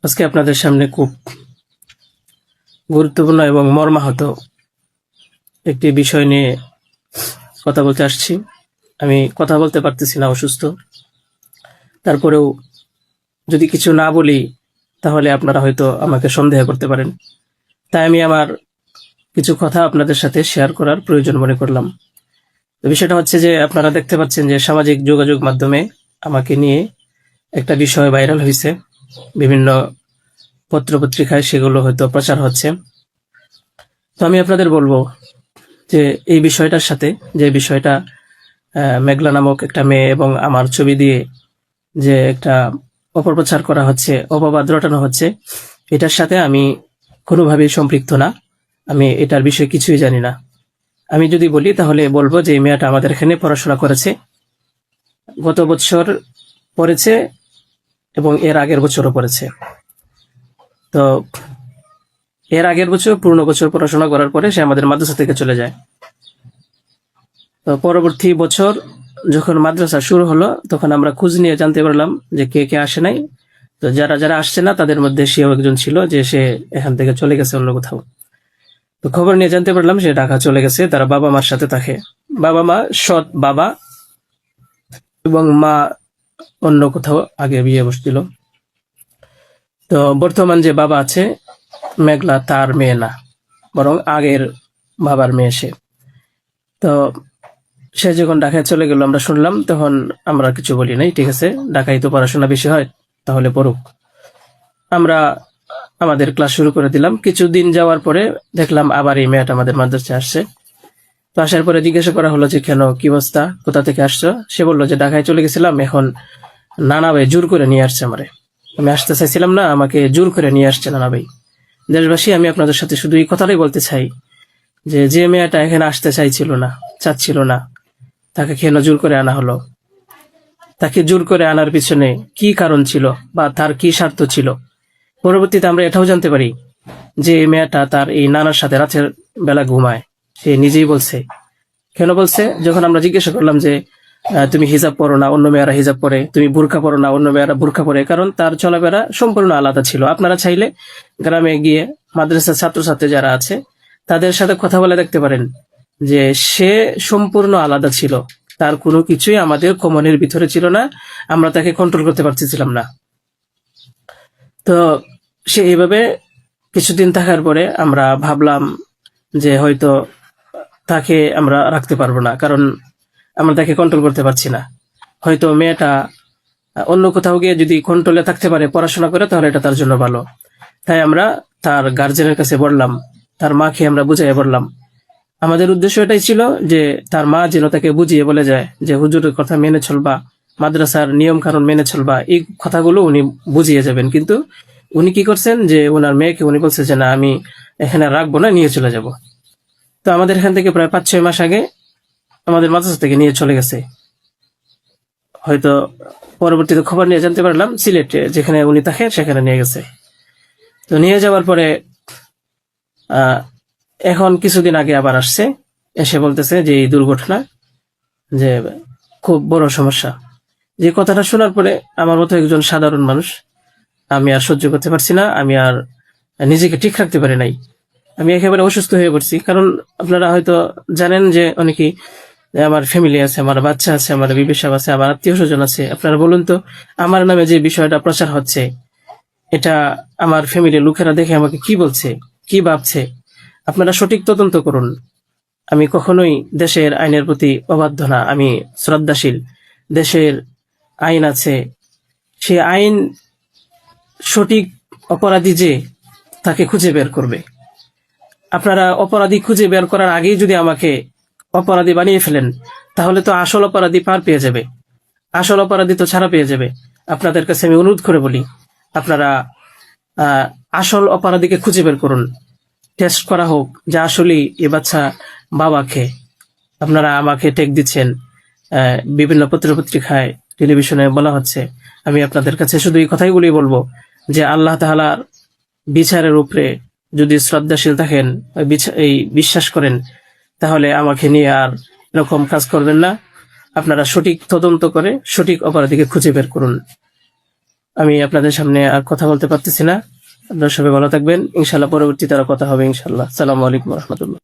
আজকে আপনাদের সামনে খুব গুরুত্বপূর্ণ এবং মর্মাহত একটি বিষয় নিয়ে কথা বলতে আসছি। আমি কথা বলতে পারতেছি না, অসুস্থ। তারপরেও যদি কিছু না বলি তাহলে আপনারা হয়তো আমাকে সন্দেহ করতে পারেন। তাই আমি আমার কিছু কথা আপনাদের সাথে শেয়ার করার প্রয়োজন মনে করলাম। তো বিষয়টা হচ্ছে যে আপনারা দেখতে পাচ্ছেন যে সামাজিক যোগাযোগ মাধ্যমে আমাকে নিয়ে একটা বিষয় ভাইরাল হয়েছে, বিভিন্ন পত্রপত্রিকায় সেগুলো হয়তো প্রচার হচ্ছে। তো আমি আপনাদের বলবো যে এই বিষয়টার সাথে, যে বিষয়টা মেঘলা নামক একটা মেয়ে এবং আমার ছবি দিয়ে যে একটা অপপ্রচার করা হচ্ছে, অপবাদ রটানো হচ্ছে, এটার সাথে আমি কোনোভাবেই সম্পৃক্ত না। আমি এটার বিষয়ে কিছুই জানি না। আমি যদি বলি তাহলে বলবো যে এই মেয়েটা আমাদের এখানে পড়াশোনা করেছে, গত বছর পড়েছে এবং এর আগের বছরও পড়েছে। তো এর আগের বছর পূর্ণ বছর পড়াশোনা করার পরে সে আমাদের মাদ্রাসা থেকে চলে যায়। তো পরবর্তী বছর যখন মাদ্রাসা শুরু হলো তখন আমরা খোঁজ নিয়ে জানতে পারলাম যে কে কে আসে নাই। তো যারা যারা আসছে না তাদের মধ্যে সেও একজন ছিল, যে সে এখান থেকে চলে গেছে অন্য কোথাও। তো খবর নিয়ে জানতে পারলাম সে ঢাকা চলে গেছে, তারা বাবা মার সাথে থাকে। বাবা মা সৎ বাবা এবং মা অন্য কোথাও আগে বিয়ে বসছিল। তো বর্তমান যে বাবা আছে মেঘলা, তার মেয়ে না, বরং আগের বাবার মেয়ে সে। তো সে যখন ঢাকায় চলে গেল আমরা শুনলাম, তখন আমরা কিছু বলি নাই, ঠিক আছে, ঢাকায় তো পড়াশোনা বেশি হয়, তাহলে পড়ুক। আমরা আমাদের ক্লাস শুরু করে দিলাম। কিছুদিন যাওয়ার পরে দেখলাম আবার এই মেয়েটা আমাদের মাদ্রাসায় আসছে। তো আসার পরে জিজ্ঞাসা করা হলো যে কেন, কি অবস্থা, কোথা থেকে আসছো? সে বললো যে ঢাকায় চলে গেছিলাম, এখন নানা ভাই জোর করে নিয়ে আসছে আমারে। আমি আসতে চাইছিলাম না, আমাকে জোর করে নিয়ে আসছে নানা ভাই। দেশবাসী, আমি আপনাদের সাথে শুধু এই কথাটাই বলতে চাই যে যে মেয়েটা এখানে আসতে চাইছিল না, চাচ্ছিল না, তাকে কেন জোর করে আনা হলো? তাকে জোর করে আনার পিছনে কি কারণ ছিল বা তার কি স্বার্থ ছিল? পরবর্তীতে আমরা এটাও জানতে পারি যে এই মেয়েটা তার এই নানার সাথে রাতের বেলা ঘুমায়। সে নিজেই বলছে। কেন বলছে? যখন আমরা জিজ্ঞাসা করলাম যে তুমি হিজাব পরো না, অন্য মেয়েরা হিজাব পরে, তুমি বুরকা পরো না, অন্য মেয়েরা বুরকা পরে, কারণ তার চলাফেরা সম্পূর্ণ আলাদা ছিল। আপনারা চাইলে গ্রামে গিয়ে মাদ্রাসার ছাত্রছাত্রী যারা আছে তাদের সাথে কথা বলে দেখতে পারেন যে সে সম্পূর্ণ আলাদা ছিল। তার কোনো কিছুই আমাদের কমনের ভিতরে ছিল না, আমরা তাকে কন্ট্রোল করতে পারতেছিলাম না। তো সে এইভাবে কিছুদিন থাকার পরে আমরা ভাবলাম যে হয়তো তাকে আমরা রাখতে পারবো না, কারণ আমরা তাকে কন্ট্রোল করতে পারছি না। হয়তো মেয়েটা অন্য কোথাও গিয়ে যদি কন্ট্রোলে থাকতে পারে, পড়াশোনা করে, তাহলে এটা তার জন্য ভালো। তাই আমরা তার গার্জেনের কাছে বললাম, তার মাকে আমরা বুঝাইয়ে বললাম। আমাদের উদ্দেশ্য এটাই ছিল যে তার মা যেন তাকে বুঝিয়ে বলে যায় যে হুজুরের কথা মেনে চলবা, মাদ্রাসার নিয়ম কানুন মেনে চলবা, এই কথাগুলো উনি বুঝিয়ে যাবেন। কিন্তু উনি কি করছেন যে ওনার মেয়েকে উনি বলছে যে না, আমি এখানে রাখবো না, নিয়ে চলে যাব। তো আমাদের এখান থেকে প্রায় 5-6 মাস আগে আমাদের মাদ্রাসা থেকে নিয়ে চলে গেছে। হয়তো পরবর্তীতে খবর নিয়ে জানতে পারলাম সিলেটে যেখানে উনি থাকে সেখানে নিয়ে গেছে। তো নিয়ে যাওয়ার পরে এখন কিছুদিন আগে আবার আসছে, এসে বলতেছে যে এই দুর্ঘটনা, যে খুব বড় সমস্যা। যে কথাটা শোনার পরে আমার মতো একজন সাধারণ মানুষ, আমি আর সহ্য করতে পারছি না, আমি আর নিজেকে ঠিক রাখতে পারি নাই। আমি একেবারে অসুস্থ হয়ে পড়ছি। কারণ আপনারা হয়তো জানেন যে অনেকেই, আমার ফ্যামিলি আছে, আমার বাচ্চা আছে, আমার বিবি সাহেব আছে, আমার আত্মীয় স্বজন আছে। আপনারা বলুন তো, আমার নামে যে বিষয়টা প্রচার হচ্ছে, এটা আমার ফ্যামিলির লোকেরা দেখে আমাকে কি বলছে, কি ভাবছে? আপনারা সঠিক তদন্ত করুন। আমি কখনোই দেশের আইনের প্রতি অবাধ্য না, আমি শ্রদ্ধাশীল। দেশের আইন আছে, সে আইন সঠিক অপরাধী যে তাকে খুঁজে বের করবে। আপনারা অপরাধী খুঁজে বের করার আগেই যদি আমাকে অপরাধী বানিয়ে ফেলেন, তাহলে তো আসল অপরাধী পার পেয়ে যাবে, আসল অপরাধী তো ছাড়া পেয়ে যাবে। আপনাদের কাছে আমি অনুরোধ করে বলি, আপনারা আসল অপরাধীকে খুঁজে বের করুন। টেস্ট করা হোক যে আসলেই এ বাচ্চা বাবাকে। আপনারা আমাকে টেক দিচ্ছেন, বিভিন্ন পত্রপত্রিকায়, টেলিভিশনে বলা হচ্ছে। আমি আপনাদের কাছে শুধু এই কথাইগুলি বলবো যে আল্লাহ তাআলার বিচারের উপরে যদি শ্রদ্ধাশীল থাকেন, এই বিশ্বাস করেন, তাহলে আমাকে নিয়ে আর এরকম কাজ করবেন না। আপনারা সঠিক তদন্ত করে সঠিক অপরাধীকে খুঁজে বের করুন। আমি আপনাদের সামনে আর কথা বলতে পারতেছি না। আপনারা সবাই ভালো থাকবেন, ইনশাল্লাহ পরবর্তীতে আরো কথা হবে ইনশাল্লাহ। আসসালামু আলাইকুম রহমতুল্লাহ।